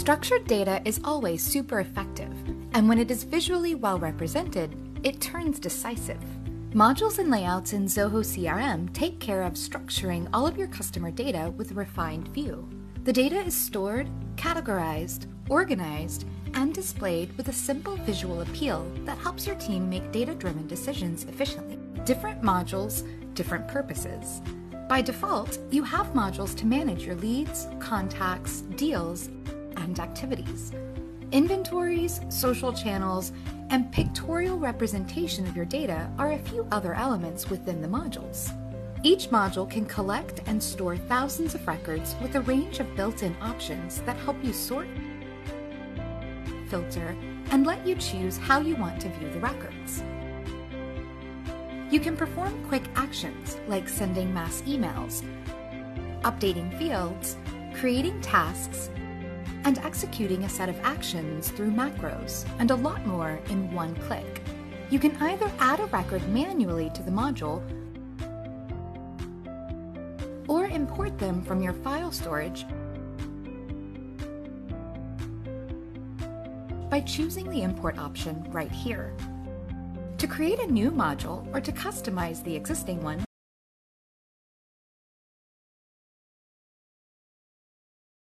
Structured data is always super effective, and when it is visually well represented, it turns decisive. Modules and layouts in Zoho CRM take care of structuring all of your customer data with a refined view. The data is stored, categorized, organized, and displayed with a simple visual appeal that helps your team make data-driven decisions efficiently. Different modules, different purposes. By default, you have modules to manage your leads, contacts, deals, and activities. Inventories, social channels, and pictorial representation of your data are a few other elements within the modules. Each module can collect and store thousands of records with a range of built-in options that help you sort, filter, and let you choose how you want to view the records. You can perform quick actions like sending mass emails, updating fields, creating tasks, and executing a set of actions through macros, and a lot more in one click. You can either add a record manually to the module or import them from your file storage by choosing the import option right here. To create a new module or to customize the existing one,